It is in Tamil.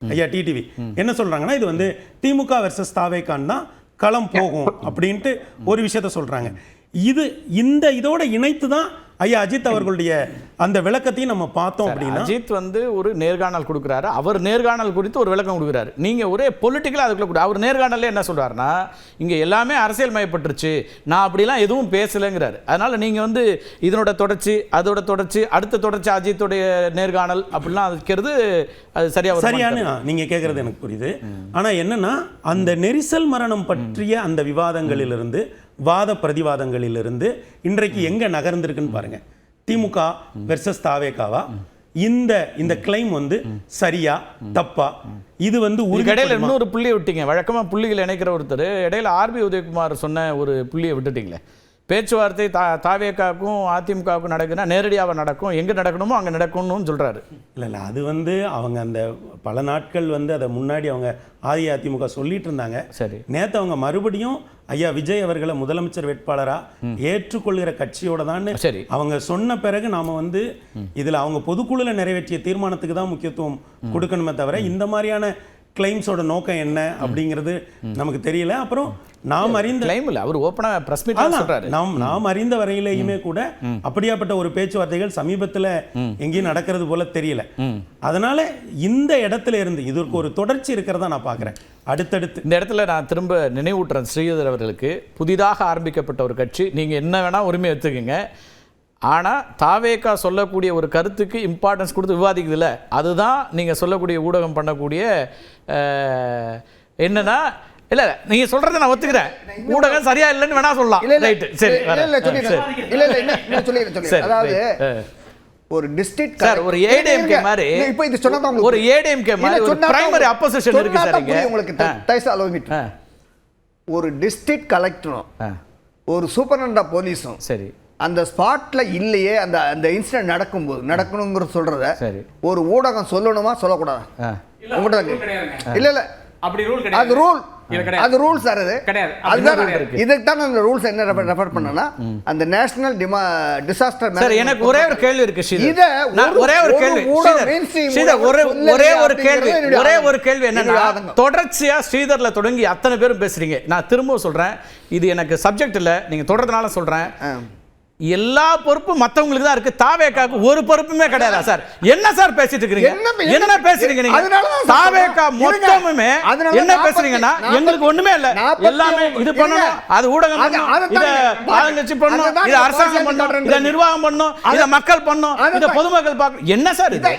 ஐயா டிடிவி என்ன சொல்றாங்கன்னா, இது வந்து திமுக வெர்சஸ் தாவேகான் தான் களம் போகும் அப்படின்ட்டு ஒரு விஷயத்த சொல்றாங்க. இதோட இணைத்து தான் ஐயா அஜித் அவர்களுடைய அந்த விளக்கத்தையும் நம்ம பார்த்தோம் அப்படின்னா, அஜித் வந்து ஒரு நேர்காணல் கொடுக்குறாரு. அவர் நேர்காணல் குறித்து ஒரு விளக்கம் கொடுக்குறாரு. நீங்க ஒரே பொலிட்டிக்கலா அதுக்குள்ள அவர் நேர்காணல்ல என்ன சொல்றாருன்னா, இங்க எல்லாமே அரசியல் மயப்பட்டுருச்சு, நான் அப்படிலாம் எதுவும் பேசலைங்கிறாரு. அதனால நீங்க வந்து இதனோட தொடர்ச்சி, அதோட தொடர்ச்சி, அடுத்த தொடர்ச்சி அஜித்துடைய நேர்காணல் அப்படிலாம் இருக்கிறது அது சரியான நீங்க கேட்கறது எனக்கு புரியுது. ஆனா என்னன்னா, அந்த நெரிசல் மரணம் பற்றிய அந்த விவாதங்களிலிருந்து, வாத பிரதிவாதங்களிலிருந்து இன்றைக்கு எங்க நகர்ந்திருக்குன்னு பாருங்க. திமுக வெர்சஸ் தாவேகாவா, இந்த கிளைம் வந்து சரியா தப்பா? இது வந்து இடையில இன்னொரு புள்ளியை விட்டீங்க. வழக்கமா புள்ளிகள் இணைக்கிற ஒருத்தர் இடையில ஆர்பி உதயகுமார் சொன்ன ஒரு புள்ளியை விட்டுட்டீங்களே. பேச்சுவார்த்தை தாவேகாவுக்கும் அதிமுகவுக்கும் நடக்குதுன்னா நேரடியாக நடக்கும், எங்கே நடக்கணுமோ அங்கே நடக்கணும்னு சொல்கிறாரு. இல்லை அது வந்து அவங்க அந்த பல நாட்கள் வந்து அதை முன்னாடி அவங்க அதிமுக சொல்லிட்டு இருந்தாங்க. சரி, நேற்று அவங்க மறுபடியும் ஐயா விஜய் அவர்களை முதலமைச்சர் வேட்பாளராக ஏற்றுக்கொள்கிற கட்சியோட தான் சரி அவங்க சொன்ன பிறகு நாம் வந்து இதில் அவங்க பொதுக்குழுல நிறைவேற்றிய தீர்மானத்துக்கு தான் முக்கியத்துவம் கொடுக்கணுமே தவிர இந்த மாதிரியான கிளைம்ஸோட நோக்கம் என்ன அப்படிங்கிறது நமக்கு தெரியல. அப்புறம் நாம் அறிந்த கிளைம் இல்லை, அவர் ஓப்பனா பிரஸ் மீட் சொல்றாரு. நாம் அறிந்த வரையிலேயுமே கூட அப்படியாப்பட்ட ஒரு பேச்சுவார்த்தைகள் சமீபத்தில் எங்கேயும் நடக்கிறது போல தெரியல. அதனால இந்த இடத்துல இருந்து இதற்கு ஒரு தொடர்ச்சி இருக்கிறதா நான் பார்க்குறேன். அடுத்தடுத்து இந்த இடத்துல நான் திரும்ப நினைவூட்டுறேன் ஸ்ரீதர் அவர்களுக்கு, புதிதாக ஆரம்பிக்கப்பட்ட ஒரு கட்சி, நீங்க என்ன வேணா உரிமை எடுத்துக்கங்க. ஆனால் தாவேகா சொல்லக்கூடிய ஒரு கருத்துக்கு இம்பார்ட்டன்ஸ் கொடுத்து விவாதிக்குதுல்ல, அதுதான் நீங்கள் சொல்லக்கூடிய ஊடகம் பண்ணக்கூடிய என்னன்னா, இல்லை நீங்க சொல்றதை நான் ஒத்துக்கிறேன், ஊடகம் சரியா இல்லைன்னு வேணா சொல்லலாம். ரைட், சரி, அதாவது ஒரு டிஸ்ட்ரிக்ட் சார், ஒரு ஏடிஎம்கே மாதிரி இப்போ இது சொன்னா ஒரு ஏடிஎம்கே மாதிரி ஒரு பிரைமரி அப்போசிஷன் இருக்கு சார் இங்க. உங்களுக்கு தைசா அலோமிட் ஒரு டிஸ்ட்ரிக்ட் கலெக்டரும் ஒரு சூப்பரண்டா போலீஸும் சரி அந்த ஸ்பாட்ல இல்லையே, அந்த இன்சிடென்ட் நடக்கணுங்கிற சொல்றத ஒரு ஊடகம் சொல்லணுமா சொல்லக்கூடாது? இல்ல அப்படி ரூல் கிடையாது. அது ரூல் சார், அது கிடையாது. அதுதான் இதுக்கு தான் அந்த ரூல்ஸ் என்ன ரெஃபர் பண்ணனா, அந்த நேஷனல் டிசாஸ்டர். சார் எனக்கு ஒரே ஒரு கேள்வி இருக்கு ஸ்ரீதர். இத ஒரே ஒரு கேள்வி ஸ்ரீதர், ஒரே ஒரு கேள்வி என்னன்னா, தொடர்ச்சியா ஸ்ரீதர்ல தொடங்கி அத்தனை பேரும் பேசுறீங்க. நான் திரும்ப சொல்றேன், இது எனக்கு சப்ஜெக்ட் இல்ல, நீங்க தொடர்றதுனால சொல்றேன். எல்லா பொறுப்பும் மத்தவங்களுக்கு தான் இருக்கு, தாவேகாக்கு ஒரு பொறுப்புமே கிடையாதா சார்? என்ன சார் பேசிட்டு இருக்கீங்க? என்ன பேசுறீங்க நீங்க? தாவேகா மொத்தமுமே என்ன பேசுறீங்கன்னா, எங்களுக்கு ஒண்ணுமே இல்ல, எல்லாமே இது பண்ணணும், அது ஊடகம் பண்ணணும், இத ஆளுங்கட்சி பண்ணணும், இத அரசாங்கம் பண்ணணும், இத நிர்வாகம் பண்ணணும், இத மக்கள் பண்ணணும், இத பொதுமக்கள் பார்க்கணும். என்ன சார் இது?